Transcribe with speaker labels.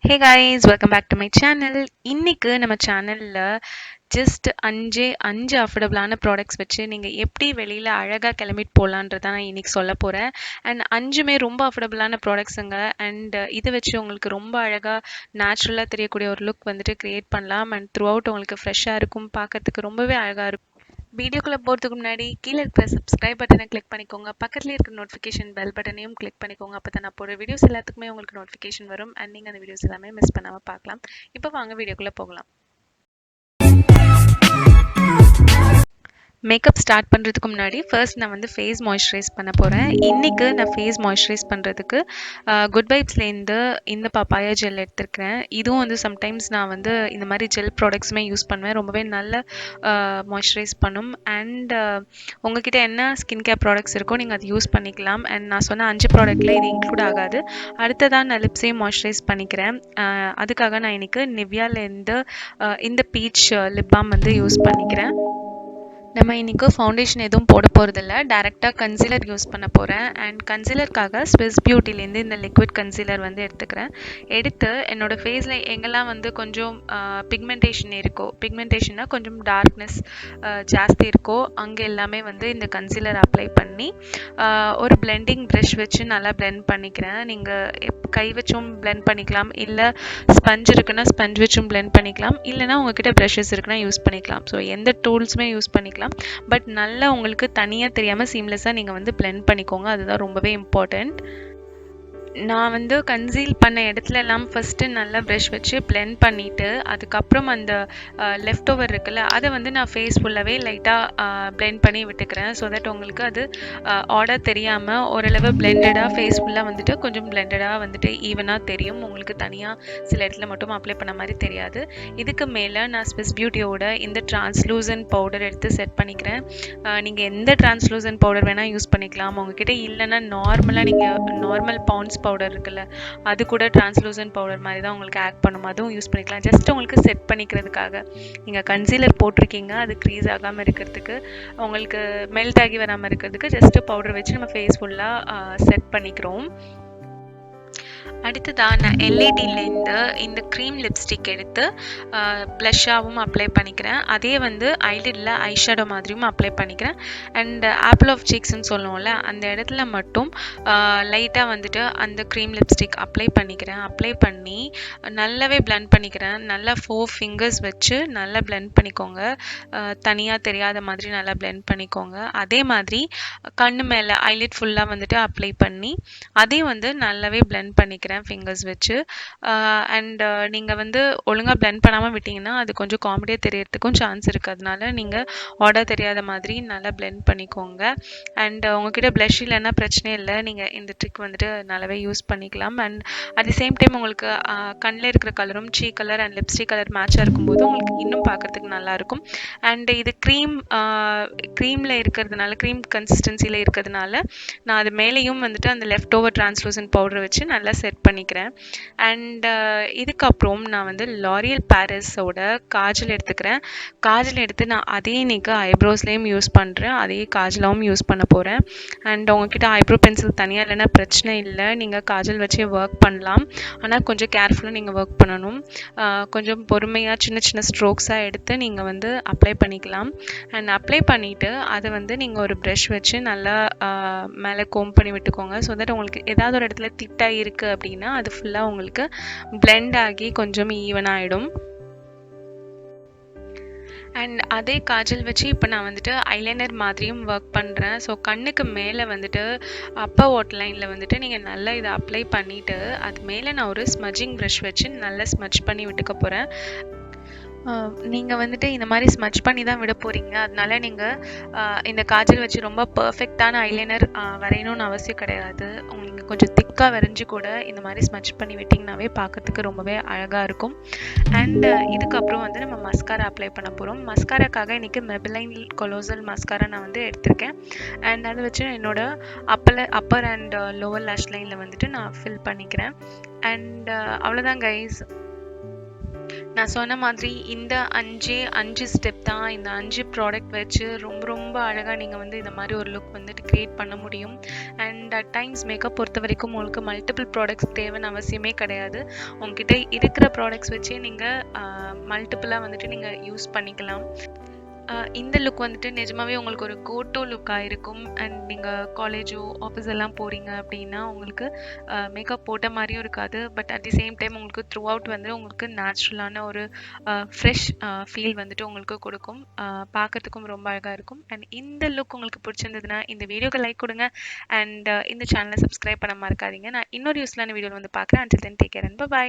Speaker 1: Hey guys, welcome back to my channel. இன்னைக்கு நம்ம சேனல்ல ஜஸ்ட் அஞ்சு அஃபோர்டபுளான ப்ராடக்ட்ஸ் வச்சு நீங்கள் எப்படி வெளியில் அழகாக கிளம்பிட்டு போகலான்றதான் நான் இன்னைக்கு சொல்ல போகிறேன். அண்ட் அஞ்சுமே ரொம்ப அஃபோர்டபுளான ப்ராடக்ட்ஸுங்க. அண்ட் இதை வச்சு உங்களுக்கு ரொம்ப அழகாக நேச்சுரலாக தெரியக்கூடிய ஒரு லுக் வந்துட்டு க்ரியேட் பண்ணலாம். அண்ட் த்ரூ அவுட் உங்களுக்கு ஃப்ரெஷ்ஷாக இருக்கும், பார்க்கறதுக்கு ரொம்பவே அழகாக இருக்கும். வீடியோக்குள்ளே போகிறதுக்கு முன்னாடி கீழே இருக்கிற சப்ஸ்கிரைப் பட்டனை கிளிக் பண்ணிக்கோங்க, பக்கத்துலேயே இருக்கிற நோட்டிஃபிகேஷன் பெல் பட்டனையும் கிளிக் பண்ணிக்கோங்க. அப்போ தான் நான் போகிற வீடியோஸ் எல்லாத்துக்குமே உங்களுக்கு நோட்டிஃபிகேஷன் வரும் அண்ட் நீங்கள் அந்த வீடியோஸ் எல்லாமே மிஸ் பண்ணாமல் பார்க்கலாம். இப்போ வாங்க வீடியோக்குள்ளே போகலாம். மேக்கப் ஸ்டார்ட் பண்ணுறதுக்கு முன்னாடி ஃபர்ஸ்ட் நான் வந்து ஃபேஸ் மாய்ஸ்சரைஸ் பண்ண போகிறேன். இன்றைக்கு நான் ஃபேஸ் மாய்ஸ்சரைஸ் பண்ணுறதுக்கு குட் வைப்ஸ்லேருந்து இந்த பப்பாயா ஜெல் எடுத்துருக்கிறேன். இதுவும் வந்து சம்டைம்ஸ் நான் வந்து இந்த மாதிரி ஜெல் ப்ராடக்ட்ஸுமே யூஸ் பண்ணுவேன். ரொம்பவே நல்ல மாய்ஸ்சரைஸ் பண்ணும். அண்ட் உங்ககிட்ட என்ன ஸ்கின் கேர் ப்ராடக்ட்ஸ் இருக்கோ நீங்கள் அதை யூஸ் பண்ணிக்கலாம். அண்ட் நான் சொன்ன 5 ப்ராடக்ட்டில் இது இன்க்ளூட் ஆகாது. அடுத்ததான் நான் லிப்ஸையும் மாய்ஸ்சரைஸ் பண்ணிக்கிறேன். அதுக்காக நான் இன்றைக்கி நிவ்யாலேருந்து இந்த பீச் லிப்பாம் வந்து யூஸ் பண்ணிக்கிறேன். நம்ம இன்றைக்கி ஃபவுண்டேஷன் எதுவும் போட போகிறதில்ல, டேரெக்டாக கன்சீலர் யூஸ் பண்ண போகிறேன். அண்ட் கன்சீலருக்காக ஸ்விஸ் பியூட்டிலேருந்து இந்த லிக்விட் கன்சீலர் வந்து எடுத்துக்கிறேன். எடுத்து என்னோடய ஃபேஸில் எங்கெல்லாம் வந்து கொஞ்சம் பிக்மெண்டேஷன் இருக்கோ, பிக்மெண்டேஷன்னா கொஞ்சம் டார்க்னஸ் ஜாஸ்தி இருக்கோ அங்கே எல்லாமே வந்து இந்த கன்சீலர் அப்ளை பண்ணி ஒரு பிளெண்டிங் ப்ரஷ் வச்சு நல்லா பிளெண்ட் பண்ணிக்கிறேன். நீங்கள் கை வச்சும் பிளெண்ட் பண்ணிக்கலாம், இல்லை ஸ்பஞ்ச் இருக்குன்னா ஸ்பஞ்ச் வச்சும் பிளெண்ட் பண்ணிக்கலாம், இல்லைனா உங்ககிட்ட ப்ரஷஸ் இருக்குன்னா யூஸ் பண்ணிக்கலாம். ஸோ எந்த டூல்ஸுமே யூஸ் பண்ணிக்கலாம். பட் நல்லா உங்களுக்கு தனியாக தெரியாமல் சீம்லெஸ்ஸாக நீங்கள் வந்து பிளெண்ட் பண்ணிக்கோங்க. அதுதான் ரொம்பவே இம்பார்ட்டண்ட். நான் வந்து கன்சீல் பண்ண இடத்துல எல்லாம் ஃபஸ்ட்டு நல்லா ப்ரஷ் வச்சு பிளெண்ட் பண்ணிவிட்டு அதுக்கப்புறம் அந்த லெஃப்ட் ஓவர் இருக்குல்ல அதை வந்து நான் ஃபேஸ் ஃபுல்லாகவே லைட்டாக பிளெண்ட் பண்ணி விட்டுக்கிறேன். ஸோ தட் உங்களுக்கு அது ஆர்டர் தெரியாமல் ஓரளவு பிளெண்டடாக ஃபேஸ் ஃபுல்லாக வந்துட்டு கொஞ்சம் பிளெண்டடாக வந்துட்டு ஈவனாக தெரியும். உங்களுக்கு தனியாக சில இடத்துல மட்டும் அப்ளை பண்ண மாதிரி தெரியாது. இதுக்கு மேலே நான் ஸ்விஸ் பியூட்டியோட இந்த ட்ரான்ஸ்லூசன்ட் பவுடர் எடுத்து செட் பண்ணிக்கிறேன். நீங்கள் எந்த ட்ரான்ஸ்லூசன்ட் பவுடர் வேணால் யூஸ் பண்ணிக்கலாம். உங்ககிட்ட இல்லைன்னா நார்மலாக நீங்கள் நார்மல் பாண்ட்ஸ் பவுடர் இருக்குல்ல அது கூட டிரான்ஸ்லூசன்ட் பவுடர் மாதிரி தான் உங்களுக்கு ஆக்ட் பண்ணும், அதுவும் யூஸ் பண்ணிக்கலாம். ஜஸ்ட் உங்களுக்கு செட் பண்ணிக்கிறதுக்காக. நீங்கள் கன்சீலர் போட்டிருக்கீங்க, அது க்ரீஸ் ஆகாமல் இருக்கிறதுக்கு, உங்களுக்கு மெல்ட் ஆகி வராமல் இருக்கிறதுக்கு ஜஸ்ட்டு பவுடர் வச்சு நம்ம ஃபேஸ் ஃபுல்லாக செட் பண்ணிக்கிறோம். அடுத்ததாக நான் எல்ஏடிலேருந்து இந்த க்ரீம் லிப்ஸ்டிக் எடுத்து ப்ளஷ்ஷாகவும் அப்ளை பண்ணிக்கிறேன். அதே வந்து ஐலிடில் ஐஷேடோ மாதிரியும் அப்ளை பண்ணிக்கிறேன். அண்ட் ஆப்பிள் ஆஃப் சீக்ஸ்ன்னு சொல்லுவோம்ல அந்த இடத்துல மட்டும் லைட்டாக வந்துட்டு அந்த க்ரீம் லிப்ஸ்டிக் அப்ளை பண்ணிக்கிறேன். அப்ளை பண்ணி நல்லாவே பிளெண்ட் பண்ணிக்கிறேன். நல்லா 4 ஃபிங்கர்ஸ் வச்சு நல்லா பிளெண்ட் பண்ணிக்கோங்க. தனியாக தெரியாத மாதிரி நல்லா பிளெண்ட் பண்ணிக்கோங்க. அதே மாதிரி கண்ணு மேலே ஐலிட் ஃபுல்லாக வந்துட்டு அப்ளை பண்ணி அதையும் வந்து நல்லாவே பிளெண்ட் பண்ணிக்கிறேன் ஃபிங்கர்ஸ் வச்சு. அண்ட் நீங்கள் வந்து ஒழுங்காக பிளெண்ட் பண்ணாமல் விட்டிங்கன்னா அது கொஞ்சம் காமெடியாக தெரியறதுக்கும் சான்ஸ் இருக்குது. அதனால நீங்கள் ஆர்டர் தெரியாத மாதிரி நல்லா பிளெண்ட் பண்ணிக்கோங்க. அண்ட் உங்ககிட்ட ப்ளஷ் இல்லைன்னா பிரச்சனை இல்லை, நீங்கள் இந்த ட்ரிக் வந்துட்டு நல்லாவே யூஸ் பண்ணிக்கலாம். And at the same time உங்களுக்கு கண்ணில் இருக்கிற கலரும் cheek colour and lipstick colour மேட்சாக இருக்கும்போது உங்களுக்கு இன்னும் பார்க்குறதுக்கு நல்லாயிருக்கும். அண்ட் இது க்ரீமில் இருக்கிறதுனால, க்ரீம் கன்சிஸ்டன்சியில் இருக்கிறதுனால நான் அது மேலேயும் வந்துட்டு அந்த லெஃப்ட் ஓவர் டிரான்ஸ்லூசன்ட் பவுடர் வச்சு நல்லா செட் பண்ணிக்கிறேன். அண்ட் இதுக்கப்புறம் நான் வந்து லாரியல் பாரிஸோட காஜல் எடுத்துக்கிறேன். காஜல் எடுத்து நான் அதே இன்னைக்கு ஐப்ரோஸ்லேயும் யூஸ் பண்ணுறேன், அதே காஜலாகவும் யூஸ் பண்ண போகிறேன். அண்ட் உங்ககிட்ட ஐப்ரோ பென்சில் தனியாக இல்லைன்னா பிரச்சனை இல்லை, நீங்கள் காஜல் வச்சே ஒர்க் பண்ணலாம். ஆனால் கொஞ்சம் கேர்ஃபுல்லாக நீங்கள் ஒர்க் பண்ணணும். கொஞ்சம் பொறுமையாக சின்ன சின்ன ஸ்ட்ரோக்ஸாக எடுத்து நீங்கள் வந்து அப்ளை பண்ணிக்கலாம். அண்ட் அப்ளை பண்ணிவிட்டு அதை வந்து நீங்கள் ஒரு ப்ரஷ் வச்சு நல்லா மேலே கோம் பண்ணி விட்டுக்கோங்க. ஸோ தட் உங்களுக்கு ஏதாவது ஒரு இடத்துல திட்டாக இருக்குது அப்படின்னா அது ஃபுல்லாக உங்களுக்கு பிளெண்ட் ஆகி கொஞ்சம் ஈவனாகிடும். அண்ட் அதே காஜல் வச்சு இப்போ நான் வந்துட்டு ஐலைனர் மாதிரியும் ஒர்க் பண்ணுறேன். ஸோ கண்ணுக்கு மேலே வந்துட்டு அப்பர் வாட்டர் லைனில் வந்துட்டு நீங்கள் நல்லா இதை அப்ளை பண்ணிவிட்டு அது மேலே நான் ஒரு ஸ்மஜிங் ப்ரஷ் வச்சு நல்லா ஸ்மஜ் பண்ணி விட்டுக்க போகிறேன். நீங்கள் வந்துட்டு இந்த மாதிரி ஸ்மச் பண்ணி தான் விட போகிறீங்க. அதனால நீங்கள் இந்த காஜல் வச்சு ரொம்ப பர்ஃபெக்டான ஐலைனர் வரையணும்னு அவசியம் கிடையாது. நீங்கள் கொஞ்சம் திக்காக வரைஞ்சி கூட இந்த மாதிரி ஸ்மச் பண்ணி விட்டிங்கனாவே பார்க்கறதுக்கு ரொம்பவே அழகாக இருக்கும். அண்ட் இதுக்கப்புறம் வந்து நம்ம மஸ்காரா அப்ளை பண்ண போகிறோம். மஸ்காராக்காக இன்றைக்கி மெபலைன் colossal மஸ்காரா நான் வந்து எடுத்திருக்கேன். அண்ட் அதை வச்சு என்னோடய அப்பர் அண்ட் லோவர் லேஷ் லைனில் வந்துட்டு நான் ஃபில் பண்ணிக்கிறேன். அண்ட் அவ்வளோதான் கைஸ். நான் சொன்ன மாதிரி இந்த 5 ஸ்டெப் தான். இந்த 5 ப்ராடக்ட் வச்சு ரொம்ப ரொம்ப அழகாக நீங்கள் வந்து இந்த மாதிரி ஒரு லுக் வந்துட்டு க்ரியேட் பண்ண முடியும். அண்ட் அட் டைம்ஸ் மேக்கப் பொறுத்த வரைக்கும் உங்களுக்கு மல்டிபிள் ப்ராடக்ட்ஸ் தேவைன்னு அவசியமே கிடையாது. உங்ககிட்ட இருக்கிற ப்ராடக்ட்ஸ் வச்சே நீங்கள் மல்டிபிளாக வந்துட்டு நீங்கள் யூஸ் பண்ணிக்கலாம். இந்த லுக் வந்துட்டு நிஜமாவே உங்களுக்கு ஒரு கோ டு லுக்காக இருக்கும். அண்ட் நீங்கள் காலேஜோ ஆஃபீஸ் எல்லாம் போகிறீங்க அப்படின்னா உங்களுக்கு மேக்கப் போட்ட மாதிரியும் இருக்காது. But at the same time உங்களுக்கு த்ரூ அவுட் வந்து உங்களுக்கு நேச்சுரலான ஒரு ஃப்ரெஷ் ஃபீல் வந்துட்டு உங்களுக்கு கொடுக்கும். பார்க்கறதுக்கும் ரொம்ப அழகாக இருக்கும். அண்ட் இந்த லுக் உங்களுக்கு பிடிச்சிருந்ததுன்னா இந்த வீடியோக்கு லைக் கொடுங்க. அண்ட் இந்த சேனலை சப்ஸ்கிரைப் பண்ண மறக்காதீங்க. நான் இன்னொரு யூஸ்லான வீடியோவில் வந்து பார்க்குறேன். Until then take care and by.